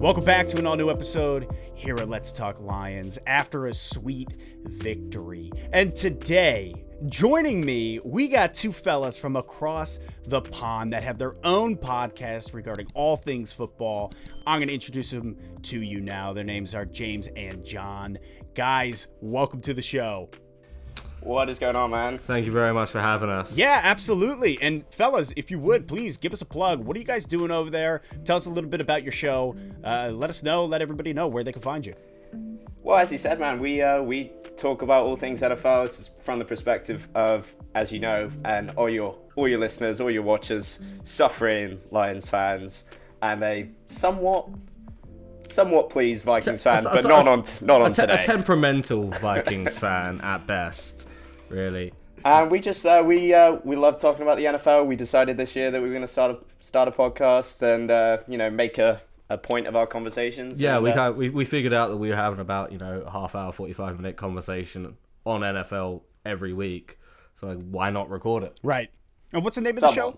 Welcome back to an all-new episode here at Let's Talk Lions after a sweet victory. And today, joining me, we got two fellas from across the pond that have their own podcast regarding all things football. I'm going to introduce them to you now. Their names are James and John. Guys, welcome to the show. What is going on, man? Thank you very much for having us. Yeah, absolutely. And fellas, if you would, please give us a plug. What are you guys doing over there? Tell us a little bit about your show. Let us know, let everybody know where they can find you. Well, as you said, man, we talk about all things NFL. This is from the perspective of, as you know, and all your listeners, all your watchers, suffering Lions fans, and a somewhat pleased Vikings fan, but not on today. A temperamental Vikings fan at best. Really. And we just we love talking about the NFL. We decided this year that we were going to start a podcast and make a point of our conversations. Yeah, and, we figured out that we were having about a half hour, 45-minute conversation on NFL every week. So why not record it? Right. And what's the name of the show?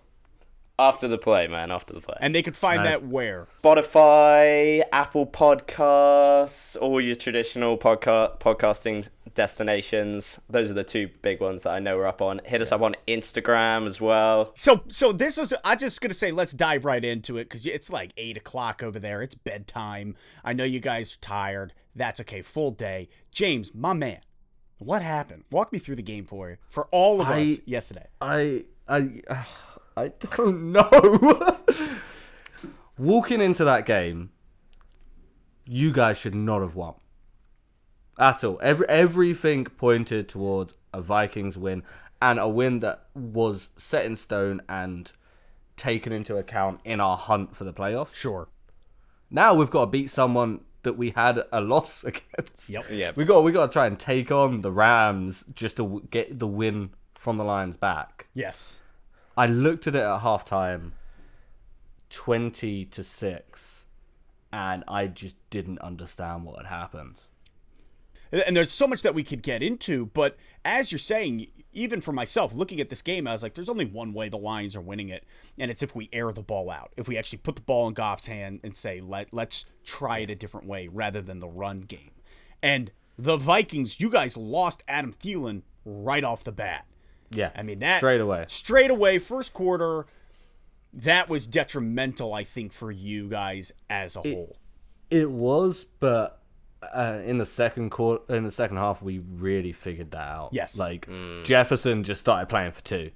After the play, man. After the play. And they could find that where? Spotify, Apple Podcasts, all your traditional podcasting destinations. Those are the two big ones that I know we're up on. Hit us up on Instagram as well. So this is, I'm just going to say, let's dive right into it because it's like 8 o'clock over there. It's bedtime. I know you guys are tired. That's okay. Full day. James, my man, what happened? Walk me through the game for all of us yesterday. I don't know. Walking into that game, you guys should not have won. At all. Everything pointed towards a Vikings win, and a win that was set in stone and taken into account in our hunt for the playoffs. Sure. Now we've got to beat someone that we had a loss against. Yep. Yeah. We got to try and take on the Rams just to get the win from the Lions back. Yes. I looked at it at halftime, 20-6, and I just didn't understand what had happened. And there's so much that we could get into, but as you're saying, even for myself, looking at this game, I was like, there's only one way the Lions are winning it, and it's if we air the ball out. If we actually put the ball in Goff's hand and say, let's try it a different way rather than the run game. And the Vikings, you guys lost Adam Thielen right off the bat. Yeah, I mean, that straight away, first quarter, that was detrimental, I think, for you guys as a whole. It was, but in the second half, we really figured that out. Yes, Jefferson just started playing for two.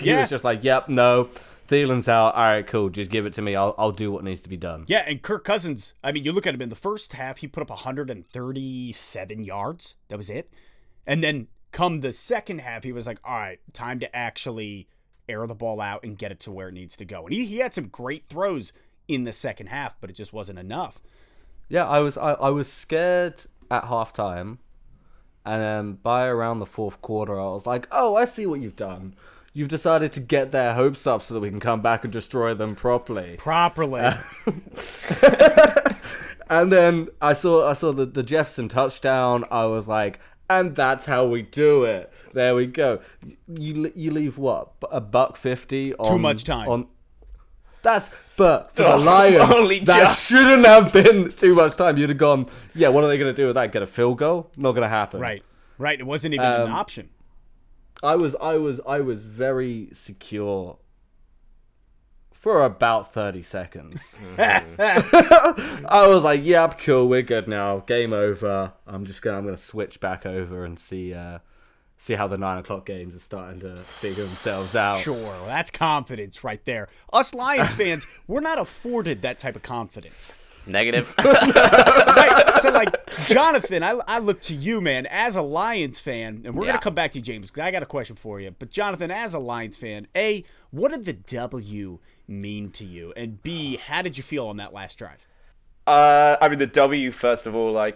He was just like, "Yep, no, Thielen's out. All right, cool. Just give it to me. I'll do what needs to be done." Yeah, and Kirk Cousins. I mean, you look at him in the first half, he put up 137 yards. That was it, and then come the second half, he was like, all right, time to actually air the ball out and get it to where it needs to go. And he had some great throws in the second half, but it just wasn't enough. Yeah, I was scared at halftime, and then by around the fourth quarter, I was like, oh, I see what you've done. You've decided to get their hopes up so that we can come back and destroy them properly. And then I saw the Jefferson touchdown. I was like, and that's how we do it. There we go. You leave what? $150 on too much time. But for the Lions, that shouldn't have been too much time. You'd have gone, yeah, what are they going to do with that? Get a field goal? Not going to happen. Right. It wasn't even an option. I was very secure for about 30 seconds. I was like, yep, cool, we're good now. Game over. I'm gonna switch back over and see how the 9 o'clock games are starting to figure themselves out. Sure, that's confidence right there. Us Lions fans, we're not afforded that type of confidence. Negative. Right. So, Jonathan, I look to you, man, as a Lions fan, and we're going to come back to you, James, because I got a question for you. But, Jonathan, as a Lions fan, A, what did the W mean to you? And B, how did you feel on that last drive? The W, first of all, my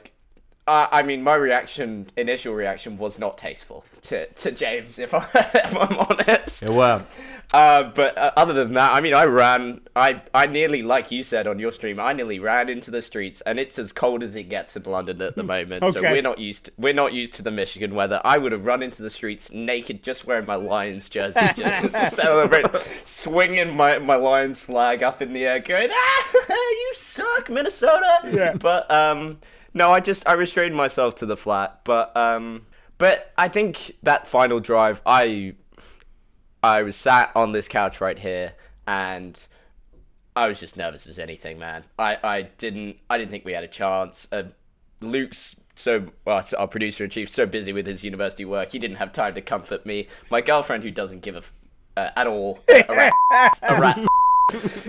initial reaction was not tasteful to James, if I'm honest. It was. But other than that, I nearly, like you said on your stream, I nearly ran into the streets, and it's as cold as it gets in London at the moment. Okay. So we're not used to the Michigan weather. I would have run into the streets naked, just wearing my Lions jersey, just celebrate, swinging my Lions flag up in the air, going, you suck, back, Minnesota. Yeah. But no, I restrained myself to the flat. But I think that final drive, I was sat on this couch right here, and I was just nervous as anything, man. I didn't think we had a chance. Luke's our producer in chief, so busy with his university work, he didn't have time to comfort me. My girlfriend, who doesn't give at all a rat's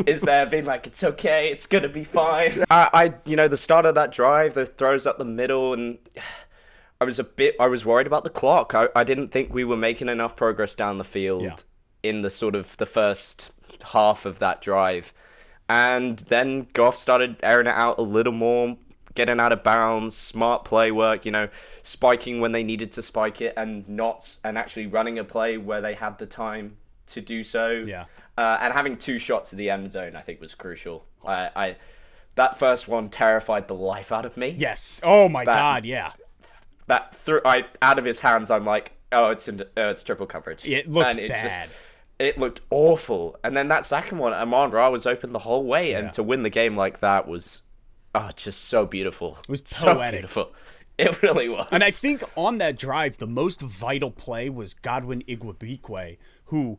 is there being like, it's okay, it's gonna be fine. The start of that drive, the throws up the middle, and I was worried about the clock. I didn't think we were making enough progress down the field in the sort of the first half of that drive. And then Goff started airing it out a little more, getting out of bounds, smart play work, spiking when they needed to spike it, and actually running a play where they had the time to do so. Yeah. And having 2 shots at the end zone, I think, was crucial. That first one terrified the life out of me. Yes. Oh my God. Yeah. That out of his hands, I'm like, oh, it's triple coverage. It looked bad. It looked awful. And then that second one, Amon-Ra was open the whole way, and to win the game like that was just so beautiful. It was poetic. So beautiful. It really was. And I think on that drive, the most vital play was Godwin Igwebuike, who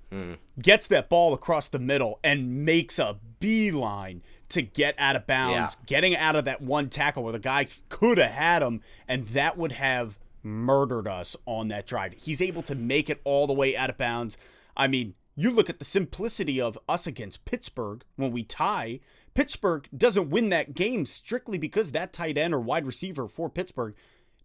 gets that ball across the middle and makes a beeline to get out of bounds, getting out of that one tackle where the guy could have had him, and that would have murdered us on that drive. He's able to make it all the way out of bounds. I mean, you look at the simplicity of us against Pittsburgh when we tie. Pittsburgh doesn't win that game strictly because that tight end or wide receiver for Pittsburgh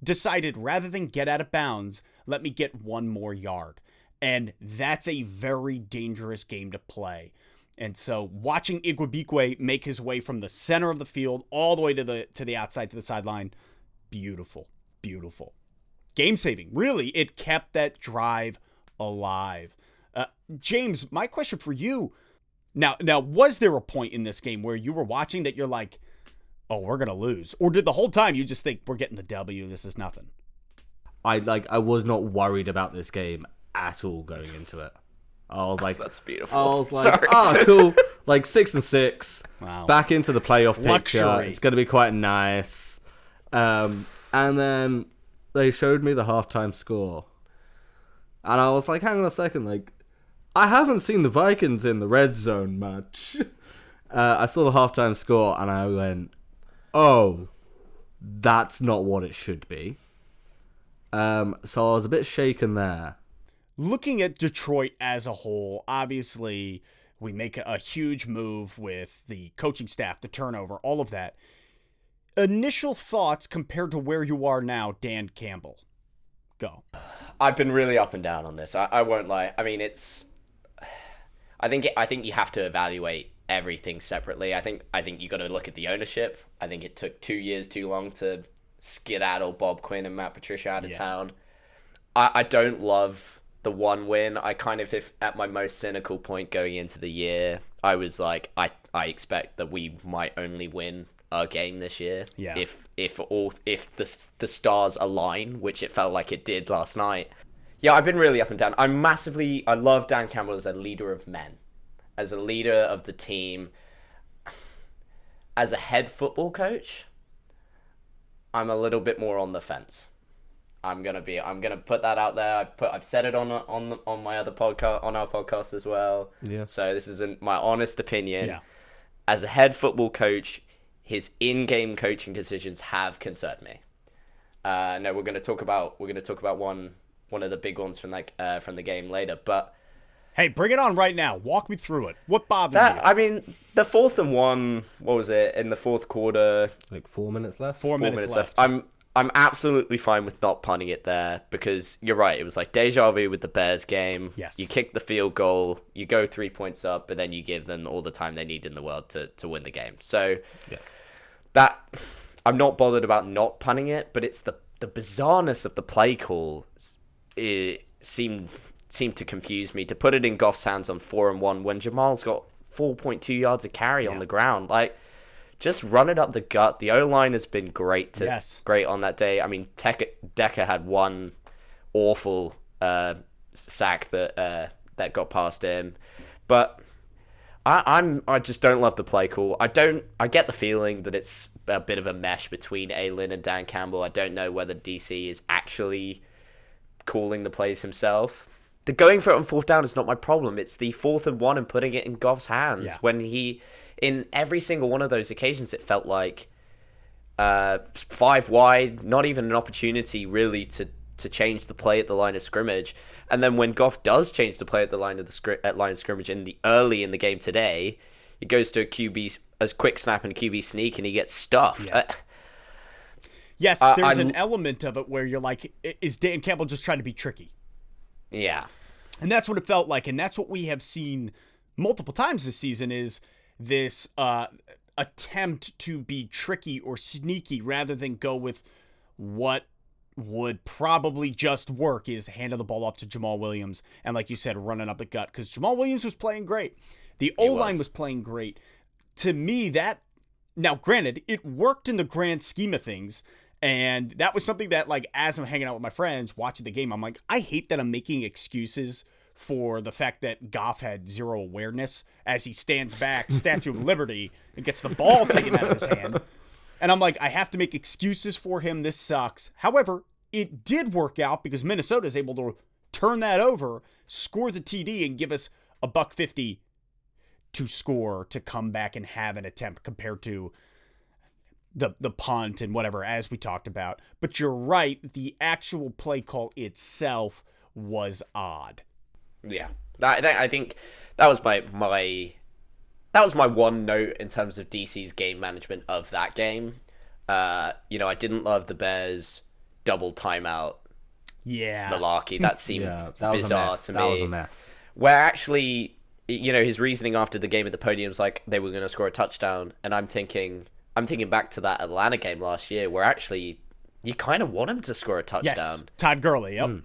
decided, rather than get out of bounds, let me get one more yard. And that's a very dangerous game to play. And so watching Igwebuike make his way from the center of the field all the way to the outside, to the sideline, beautiful, beautiful. Game saving. Really, it kept that drive alive. James, my question for you, now, was there a point in this game where you were watching that you're like, oh, we're going to lose? Or did the whole time you just think, we're getting the W, this is nothing? I was not worried about this game at all going into it. I was like, that's beautiful. I was like, cool. Like 6-6. Wow. Back into the playoff picture. Luxury. It's going to be quite nice. And then they showed me the halftime score. And I was like, hang on a second. Like, I haven't seen the Vikings in the red zone much. I saw the halftime score and I went, oh, that's not what it should be. So I was a bit shaken there. Looking at Detroit as a whole, obviously we make a huge move with the coaching staff, the turnover, all of that. Initial thoughts compared to where you are now, Dan Campbell. Go. I've been really up and down on this. I won't lie. I mean, I think you have to evaluate everything separately. I think you got to look at the ownership. I think it took 2 years too long to skedaddle Bob Quinn and Matt Patricia out of town. I don't love the one win. I kind of, if at my most cynical point going into the year, I was like, I expect that we might only win a game this year. Yeah. If the stars align, which it felt like it did last night. Yeah, I've been really up and down. I love Dan Campbell as a leader of men, as a leader of the team. As a head football coach, I'm a little bit more on the fence. I'm gonna put that out there. I've said it on my other podcast, on our podcast as well. Yeah. So this is my honest opinion. Yeah. As a head football coach, his in-game coaching decisions have concerned me. No, we're gonna talk about one of the big ones from the game later, but Hey, bring it on right now. Walk me through it. What bothered you? I mean, the 4th and 1, what was it, in the fourth quarter? Like 4 minutes left? 4 minutes left. I'm absolutely fine with not punting it there, because you're right, it was like deja vu with the Bears game. Yes. You kick the field goal, you go 3 points up, but then you give them all the time they need in the world to win the game. So that, I'm not bothered about not punting it, but it's the bizarreness of the play call. It seemed to confuse me. To put it in Goff's hands on 4 and 1 when Jamal's got 4.2 yards of carry on the ground, like, just run it up the gut. The O-line has been great on that day. I mean, Decker had one awful sack that got past him, but I just don't love the play call. I get the feeling that it's a bit of a mesh between Aylin and Dan Campbell. I don't know whether DC is actually calling the plays himself. The going for it on fourth down is not my problem. It's the 4th and 1 and putting it in Goff's hands. When in every single one of those occasions, it felt like 5 wide, not even an opportunity really to change the play at the line of scrimmage. And then when Goff does change the play at the line of scrimmage early in the game today, it goes to a quick snap and QB sneak, and he gets stuffed. Yeah. Yes, there's an element of it where you're like, is Dan Campbell just trying to be tricky? Yeah. And that's what it felt like, and that's what we have seen multiple times this season is this attempt to be tricky or sneaky rather than go with what would probably just work is handing the ball off to Jamal Williams and, like you said, running up the gut, because Jamal Williams was playing great. The O-line was playing great. To me, now granted, it worked in the grand scheme of things, and that was something that, like, as I'm hanging out with my friends watching the game, I'm like, I hate that I'm making excuses for the fact that Goff had zero awareness as he stands back, Statue of Liberty, and gets the ball taken out of his hand. And I'm like, I have to make excuses for him. This sucks. However, it did work out because Minnesota is able to turn that over, score the TD, and give us $1.50 to score to come back and have an attempt compared to the punt and whatever, as we talked about. But you're right, the actual play call itself was odd. Yeah, I think that was my one note in terms of DC's game management of that game. I didn't love the Bears double timeout. Yeah, malarkey. That seemed bizarre to me. That was a mess. Where actually, his reasoning after the game at the podium was like they were going to score a touchdown, and I'm thinking back to that Atlanta game last year where actually you kind of want him to score a touchdown. Yes, Todd Gurley. Yep.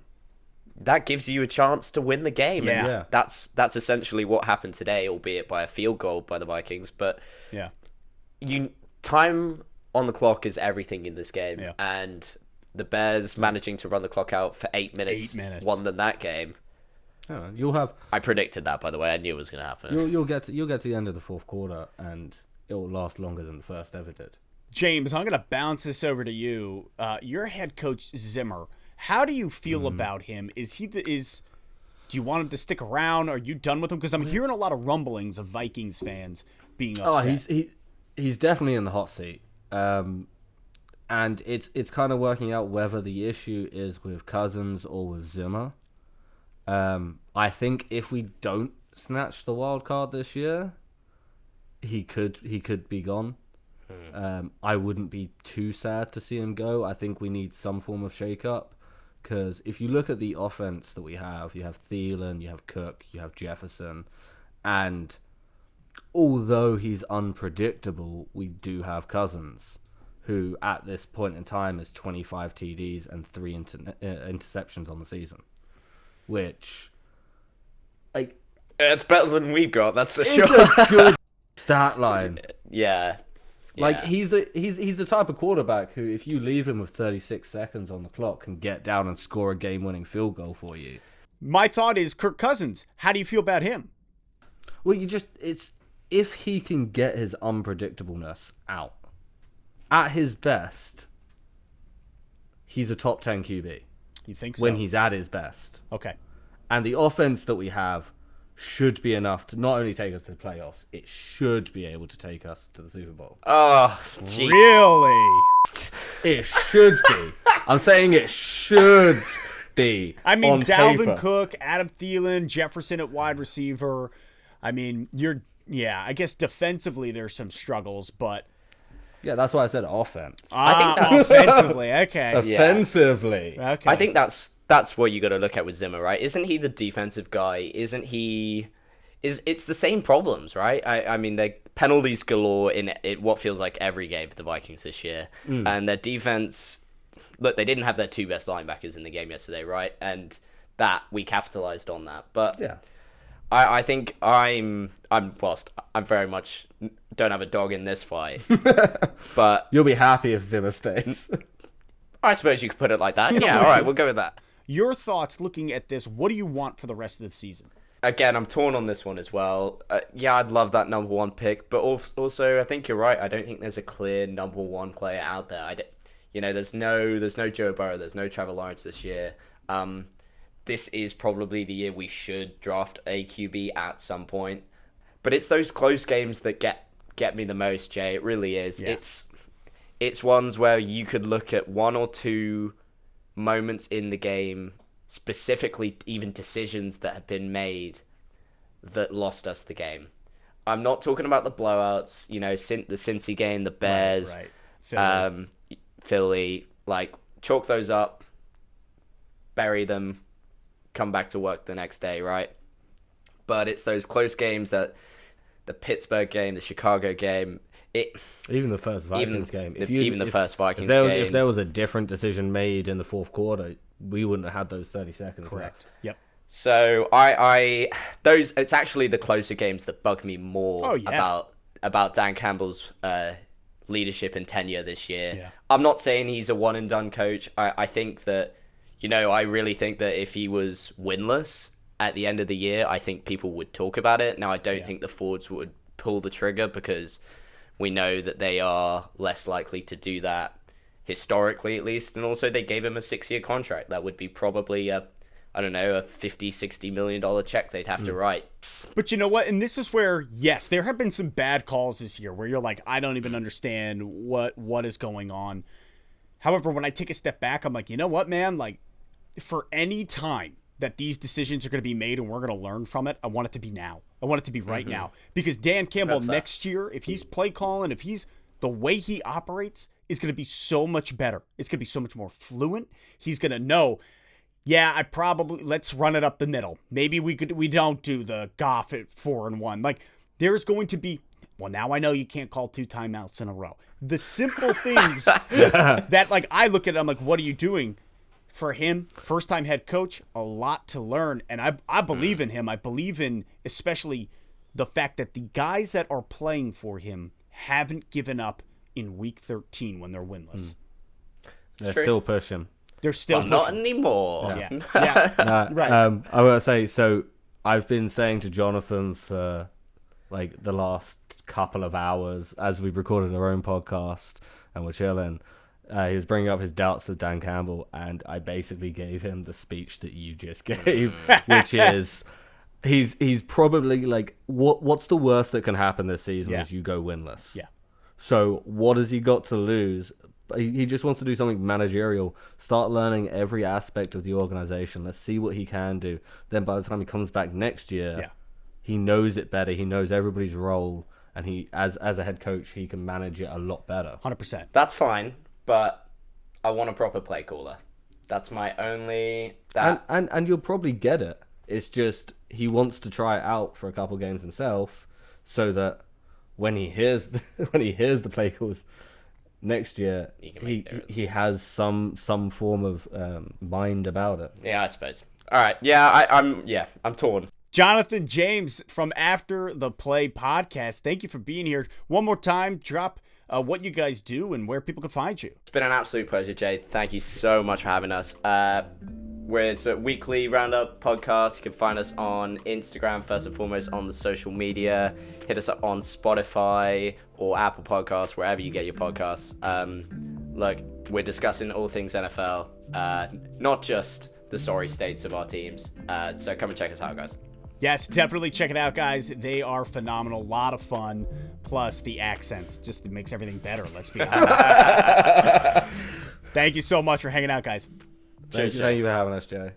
That gives you a chance to win the game. Yeah. And that's essentially what happened today, albeit by a field goal by the Vikings. But yeah, time on the clock is everything in this game, and the Bears managing to run the clock out for 8 minutes, won them that game. Oh, you'll have. I predicted that, by the way. I knew it was going to happen. You'll get to the end of the fourth quarter, and it will last longer than the first ever did. James, I'm going to bounce this over to you. Your head coach Zimmer. How do you feel about him? Do you want him to stick around? Are you done with him? Because I'm hearing a lot of rumblings of Vikings fans being upset. Oh, he's definitely in the hot seat. And it's kind of working out whether the issue is with Cousins or with Zimmer. I think if we don't snatch the wild card this year, he could be gone. I wouldn't be too sad to see him go. I think we need some form of shake-up, because if you look at the offense that we have, you have Thielen, you have Cook, you have Jefferson, and although he's unpredictable, we do have Cousins, who at this point in time is 25 TDs and 3 interceptions on the season, which, like, it's better than we've got. That's for it's sure. a good stat line. Yeah. Like, he's the type of quarterback who, if you leave him with 36 seconds on the clock, can get down and score a game-winning field goal for you. My thought is Kirk Cousins. How do you feel about him? Well, it's if he can get his unpredictableness out at his best, he's a top 10 QB. You think so? When he's at his best. Okay. And the offense that we have should be enough to not only take us to the playoffs, it should be able to take us to the Super Bowl. Oh, gee. Really? It should be. I'm saying it should be. I mean, Dalvin paper. Cook, Adam Thielen, Jefferson at wide receiver. I mean, I guess defensively there's some struggles, but... Yeah, that's why I said offense. I think offensively, okay. Offensively. Okay. I think that's what you got to look at with Zimmer, right? Isn't he the defensive guy? Isn't he? It's the same problems, right? I mean, the penalties galore in what feels like every game for the Vikings this year, and their defense. Look, they didn't have their 2 best linebackers in the game yesterday, right? And that we capitalized on that, but Yeah. I think I'm very much don't have a dog in this fight, but You'll be happy if Zimmer stays. I suppose you could put it like that. Yeah, all right, we'll go with that. Your thoughts looking at this, what do you want for the rest of the season? again, I'm torn on this one as well. Yeah, I'd love that number one pick, but also I think you're right. I don't think there's a clear number one player out there. There's no Joe Burrow, there's no Trevor Lawrence this year. This is probably the year we should draft a QB at some point. But it's those close games that get me the most, Jay. It really is. Yeah. It's ones where you could look at one or two moments in the game, specifically even decisions that have been made that lost us the game. I'm not talking about the blowouts, the Cincy game, the Bears, right. Philly, like chalk those up, bury them, come back to work the next day, right? But it's those close games, that the Pittsburgh game, the Chicago game, even the first Vikings game. The first Vikings game. If there was a different decision made in the fourth quarter, we wouldn't have had those 30 seconds. Correct. Left. Yep. So it's actually the closer games that bug me more about Dan Campbell's leadership and tenure this year. Yeah. I'm not saying he's a one and done coach. I think that, I really think that if he was winless at the end of the year, I think people would talk about it. Now, I don't think the Fords would pull the trigger, because we know that they are less likely to do that historically, at least. And also they gave him a 6-year contract. That would be probably a $50-60 million check they'd have to write. But you know what? And this is where, yes, there have been some bad calls this year where you're like, I don't even understand what is going on. However, when I take a step back, I'm like, you know what, man? Like, for any time that these decisions are going to be made and we're going to learn from it, I want it to be now. I want it to be right now. Because Dan Campbell next year, if he's play calling, if he's the way he operates is going to be so much better. It's going to be so much more fluent. He's going to know, let's run it up the middle. Maybe we don't do the Goff at 4-1. Like, there's going to be, well, now I know you can't call 2 timeouts in a row. The simple things that, like, I look at it, I'm like, what are you doing? For him, first-time head coach, a lot to learn. And I believe in him. I believe in especially the fact that the guys that are playing for him haven't given up in week 13 when they're winless. They're still pushing. They're still pushing. Not anymore. Yeah. Right. I will say, so I've been saying to Jonathan for like the last couple of hours as we've recorded our own podcast and we're chilling. He was bringing up his doubts of Dan Campbell, and I basically gave him the speech that you just gave, which is he's probably like, what's the worst that can happen this season is you go winless. Yeah. So what has he got to lose? He just wants to do something managerial, start learning every aspect of the organization. Let's see what he can do. Then by the time he comes back next year, he knows it better. He knows everybody's role, and he, as a head coach, he can manage it a lot better. 100%. That's fine, but I want a proper play caller. That's my only... And you'll probably get it. It's just he wants to try it out for a couple games himself, so that when he hears the play calls next year, he has some form of mind about it. Yeah, I suppose. All right. Yeah, I'm torn. Jonathan James from After the Play podcast, thank you for being here. One more time, drop what you guys do and where people can find you. It's been an absolute pleasure, Jay. Thank you so much for having us. It's a weekly roundup podcast. You can find us on Instagram, first and foremost, on the social media. Hit us up on Spotify or Apple Podcasts, wherever you get your podcasts. Look, we're discussing all things NFL, not just the sorry states of our teams. So come and check us out, guys. Yes, definitely check it out, guys. They are phenomenal. A lot of fun. Plus, the accents just makes everything better. Let's be honest. Thank you so much for hanging out, guys. Thank you for having us, Jay.